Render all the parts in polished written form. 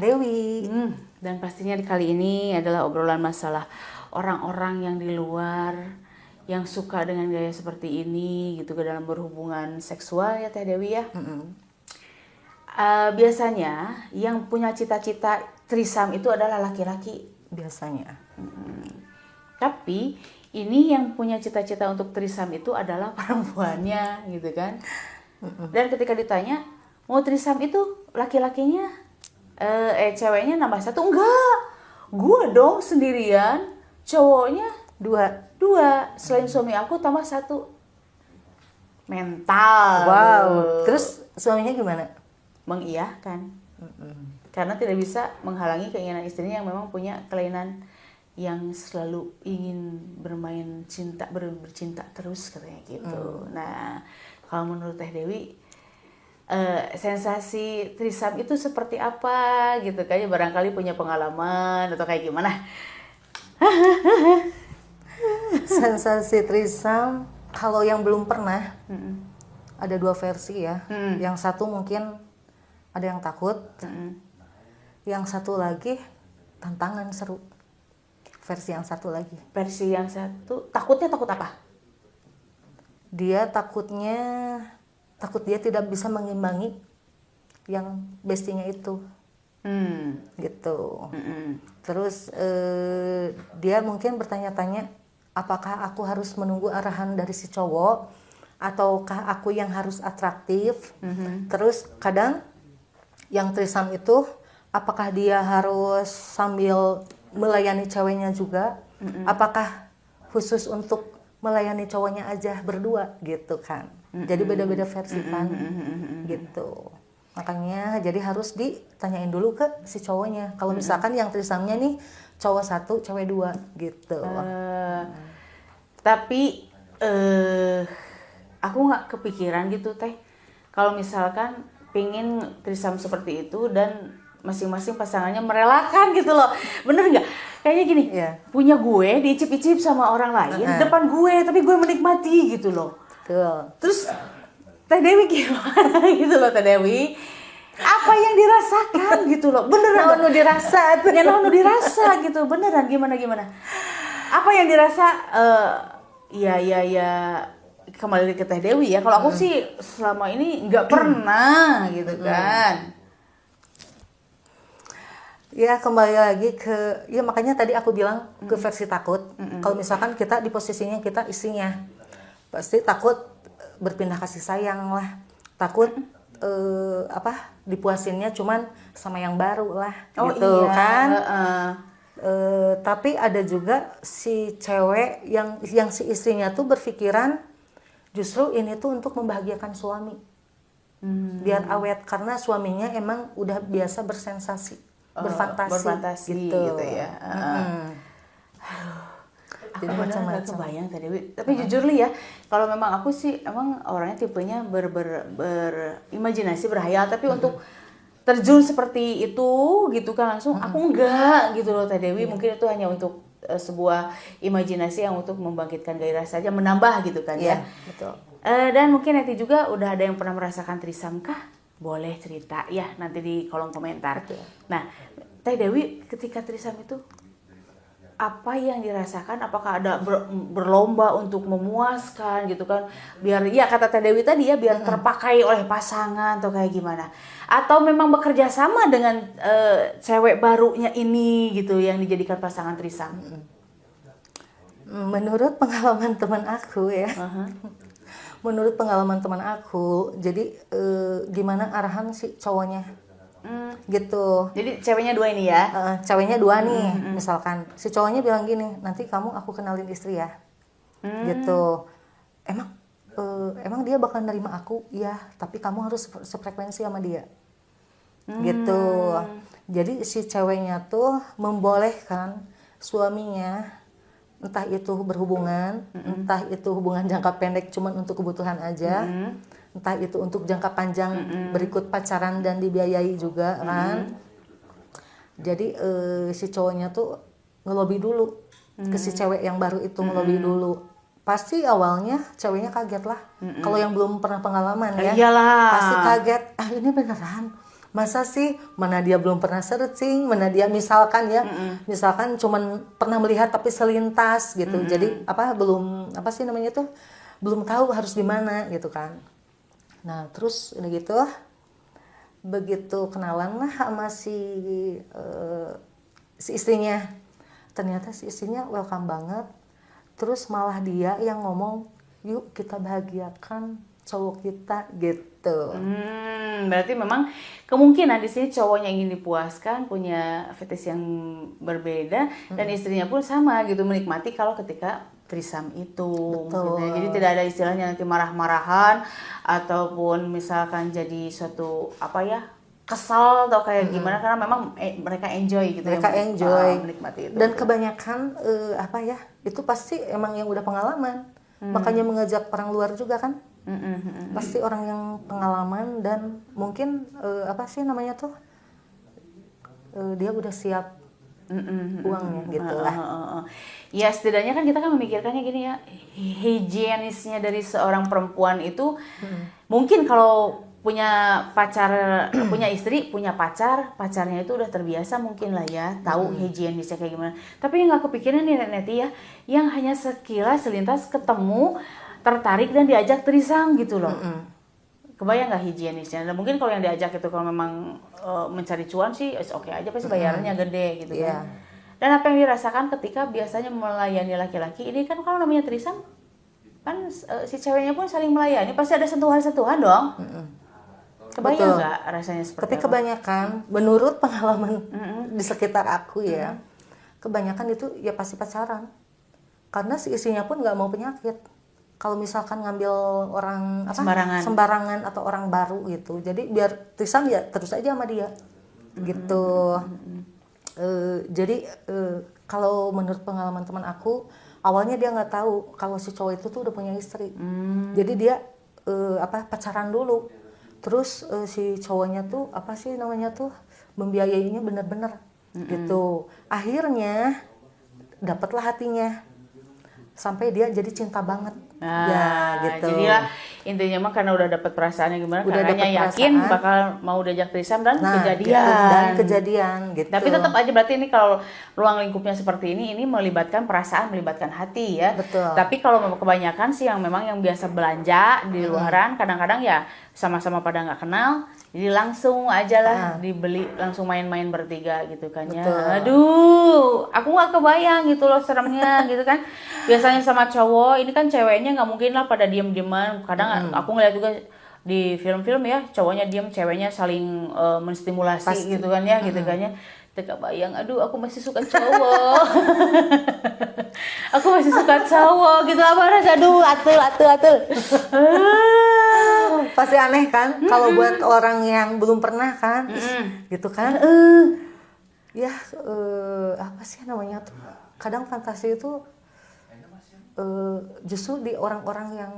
Dewi. Dan pastinya kali ini adalah obrolan masalah orang-orang yang di luar yang suka dengan gaya seperti ini gitu ke dalam berhubungan seksual ya Teh Dewi ya. Biasanya yang punya cita-cita trisam itu adalah laki-laki Biasanya. tapi ini yang punya cita-cita untuk trisam itu adalah perempuannya gitu kan. Dan ketika ditanya mau trisam itu laki-lakinya ceweknya nambah satu, enggak, gue dong sendirian, cowoknya dua, selain suami aku tambah satu. Mental. Wow. Terus suaminya gimana? Mengiyakan. Karena tidak bisa menghalangi keinginan istrinya yang memang punya kelainan yang selalu ingin bermain cinta, bercinta terus katanya gitu. Nah, kalau menurut Teh Dewi sensasi trisam itu seperti apa gitu, kayaknya barangkali punya pengalaman atau kayak gimana? Sensasi trisam kalau yang belum pernah ada dua versi ya. Yang satu mungkin ada yang takut, yang satu lagi tantangan seru. Versi yang satu lagi. Versi yang satu takutnya takut apa? Dia takut dia tidak bisa mengimbangi yang bestinya itu. Gitu. Terus dia mungkin bertanya-tanya, apakah aku harus menunggu arahan dari si cowok ataukah aku yang harus atraktif? Terus kadang yang trisam itu apakah dia harus sambil melayani ceweknya juga? Apakah khusus untuk melayani cowoknya aja berdua gitu kan? Jadi beda-beda versi kan, gitu. Makanya jadi harus ditanyain dulu ke si cowoknya. Kalau misalkan yang trisamnya nih cowok satu, cewek dua gitu. Tapi aku nggak kepikiran gitu Teh. Kalau misalkan pingin trisam seperti itu dan masing-masing pasangannya merelakan gitu loh, bener nggak? Kayaknya gini, punya gue diicip-icip sama orang lain depan gue, tapi gue menikmati gitu loh. Terus Teh Dewi gimana gitu loh Teh Dewi? Apa yang dirasakan gitu loh? Beneran Mau dirasa tuh. Ya mau dirasa gitu. Beneran gimana? Apa yang dirasa ya kembali ke Teh Dewi ya. Kalau aku sih selama ini nggak pernah gitu kan. Ya kembali lagi ke, ya makanya tadi aku bilang ke versi takut. Kalau misalkan kita di posisinya kita istrinya, pasti takut berpindah kasih sayang lah, takut dipuasinnya cuman sama yang baru lah, gitu iya. kan. Tapi ada juga si cewek yang si istrinya tuh berpikiran justru ini tuh untuk membahagiakan suami, biar awet karena suaminya emang udah biasa bersensasi, berfantasi gitu ya. Aku benar nggak kebayang tadi, tapi jujur li ya, kalau memang aku sih emang orangnya tipenya berimajinasi, berhayal, tapi untuk terjun seperti itu gitu kan langsung aku enggak gitu loh Teh Dewi. Mungkin itu hanya untuk sebuah imajinasi yang untuk membangkitkan gairah saja, menambah gitu kan ya. Betul. Dan mungkin nanti juga udah ada yang pernah merasakan trisam kah? Boleh cerita ya nanti di kolom komentar. Nah, Teh Dewi ketika trisam itu apa yang dirasakan? Apakah ada berlomba untuk memuaskan gitu kan? Biar ya kata Teh Dewi tadi ya biar terpakai oleh pasangan atau kayak gimana? Atau memang bekerja sama dengan cewek barunya ini gitu yang dijadikan pasangan trisam? Menurut pengalaman teman aku ya. Menurut pengalaman teman aku, jadi gimana arahan si cowoknya? Gitu. Jadi ceweknya dua ini ya? Ceweknya dua nih, misalkan si cowoknya bilang gini, nanti kamu aku kenalin istri ya, gitu. Emang dia bakal nerima aku, ya. Tapi kamu harus sefrekuensi sama dia, gitu. Jadi si ceweknya tuh membolehkan suaminya, entah itu berhubungan, entah itu hubungan jangka pendek cuman untuk kebutuhan aja. Entah itu untuk jangka panjang berikut pacaran dan dibiayai juga kan. Jadi si cowoknya tuh ngelobi dulu ke si cewek yang baru itu, ngelobi dulu. Pasti awalnya ceweknya kaget lah. Kalau yang belum pernah pengalaman ya, Iyalah. pasti kaget. Ini beneran Masa sih, mana dia belum pernah searching, mana dia misalkan ya, misalkan cuman pernah melihat tapi selintas gitu. Jadi belum belum tahu harus gimana gitu kan. Nah terus udah gitu, begitu kenalan lah sama si istrinya, ternyata si istrinya welcome banget. Terus malah dia yang ngomong, yuk kita bahagiakan cowok kita gitu. Berarti memang kemungkinan di sini cowoknya ingin dipuaskan, punya fetish yang berbeda, dan istrinya pun sama gitu, menikmati kalau ketika threesome itu. Gitu ya. Jadi tidak ada istilahnya nanti marah-marahan ataupun misalkan jadi suatu kesal atau kayak gimana, karena memang mereka enjoy gitu. Mereka enjoy menikmati itu. Dan kebanyakan itu pasti emang yang udah pengalaman. Makanya mengajak orang luar juga kan. Pasti orang yang pengalaman dan mungkin dia udah siap uangnya gitu lah. Ya setidaknya kan kita kan memikirkannya gini ya, higienisnya dari seorang perempuan itu mungkin kalau punya pacar, punya istri, punya pacarnya itu udah terbiasa mungkin lah ya, tahu higienisnya kayak gimana. Tapi nggak kepikiran nih Neti ya, yang hanya sekilas selintas ketemu, tertarik dan diajak threesome gitu loh. Kebayang nggak higienisnya? Dan mungkin kalau yang diajak itu kalau memang mencari cuan sih oke aja, pasti bayarannya gede gitu kan. Dan apa yang dirasakan ketika biasanya melayani laki-laki ini kan, kalau namanya threesome kan si ceweknya pun saling melayani, pasti ada sentuhan-sentuhan dong. Kebayang nggak rasanya seperti Tapi apa? kebanyakan menurut pengalaman di sekitar aku ya, kebanyakan itu ya pasti pacaran, karena si istrinya pun nggak mau penyakit kalau misalkan ngambil orang sembarangan atau orang baru gitu. Jadi biar threesome ya terus aja sama dia gitu. Jadi kalau menurut pengalaman teman aku, awalnya dia nggak tahu kalau si cowok itu tuh udah punya istri. Jadi dia pacaran dulu, terus si cowoknya tuh membiayainya bener-bener gitu. Akhirnya dapatlah hatinya, sampai dia jadi cinta banget. Gitu. Jadi ya intinya mah karena udah dapat perasaannya gimana, karena yakin bakal mau diajak threesome dan kejadian gitu. Tapi tetap aja berarti ini kalau ruang lingkupnya seperti ini melibatkan perasaan, melibatkan hati ya. Betul. Tapi kalau kebanyakan sih yang memang yang biasa belanja di luaran, kadang-kadang ya sama-sama pada nggak kenal, jadi langsung aja lah dibeli, langsung main-main bertiga gitu kan ya. Aduh, aku nggak kebayang gitu loh seremnya gitu kan. Biasanya sama cowok, ini kan ceweknya nggak mungkin lah pada diem-dieman. Kadang aku ngeliat juga di film-film ya, cowoknya diem, ceweknya saling menstimulasi gitu kan ya, gitu kan ya. Kebayang, aduh aku masih suka cowok. Aku masih suka cowok gitu, apa rasa, aduh atul. Pasti aneh kan kalau buat orang yang belum pernah kan, gitu kan. Apa sih namanya tuh, kadang fantasi itu justru di orang-orang yang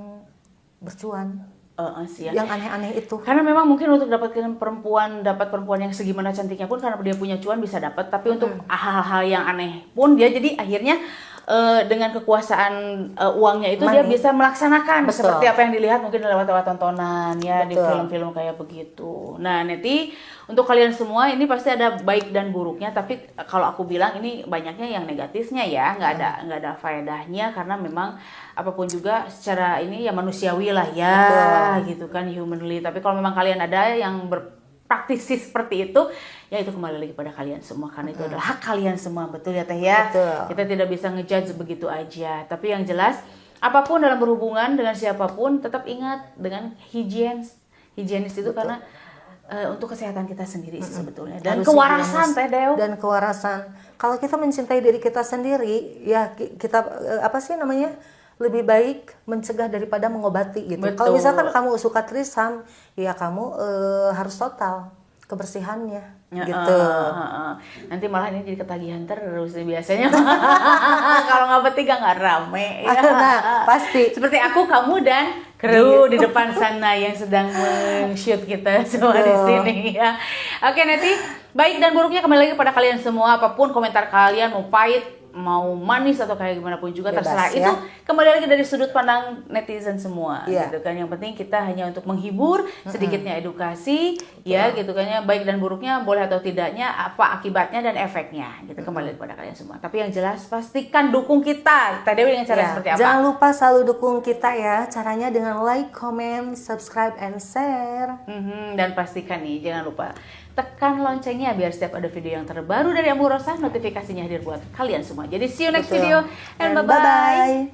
bercuan. Yang aneh-aneh itu. Karena memang mungkin untuk dapat perempuan yang segimana cantiknya pun, karena dia punya cuan bisa dapat, tapi untuk hal-hal yang aneh pun dia jadi akhirnya dengan kekuasaan uangnya itu dia bisa melaksanakan. Betul. Seperti apa yang dilihat mungkin lewat tontonan ya. Betul. Di film-film kayak begitu. Nah, Neti, untuk kalian semua ini pasti ada baik dan buruknya, tapi kalau aku bilang ini banyaknya yang negatifnya ya, nggak ada faedahnya, karena memang apapun juga secara ini ya manusiawi lah ya. Betul. Gitu kan, humanly. Tapi kalau memang kalian ada yang praktisi seperti itu, ya itu kembali lagi pada kalian semua, karena itu adalah hak kalian semua, betul ya Teh ya. Betul. Kita tidak bisa ngejudge begitu aja, tapi yang jelas apapun dalam berhubungan dengan siapapun tetap ingat dengan higienis itu. Betul. Karena untuk kesehatan kita sendiri sebetulnya, dan kewarasan Teh Dew. Dan kewarasan, kalau kita mencintai diri kita sendiri ya, kita lebih baik mencegah daripada mengobati gitu. Kalau misalkan kamu suka threesome, ya kamu harus total kebersihannya gitu. Nanti malah ini jadi ketagihan terus biasanya. Kalau nggak bertiga nggak rame ya. Nah, pasti. Seperti aku, kamu dan kru di depan sana yang sedang men-shoot kita semua di sini ya. Oke Neti, baik dan buruknya kembali lagi pada kalian semua. Apapun komentar kalian, mau pahit, mau manis atau kayak gimana pun juga Bebas, terserah. ya. Itu kembali lagi dari sudut pandang netizen semua Iya. gitu kan. Yang penting kita hanya untuk menghibur, sedikitnya edukasi ya gitu kan ya, baik dan buruknya, boleh atau tidaknya, apa akibatnya dan efeknya gitu, kembali kepada kalian semua. Tapi yang jelas pastikan dukung kita. Teh Dewi dengan cara Ya, seperti apa? jangan lupa selalu dukung kita ya. Caranya dengan like, comment, subscribe, and share. Dan pastikan nih, jangan lupa tekan loncengnya biar setiap ada video yang terbaru dari Ambu Rosa, notifikasinya hadir buat kalian semua. Jadi see you next Betul. video and And bye-bye. bye-bye.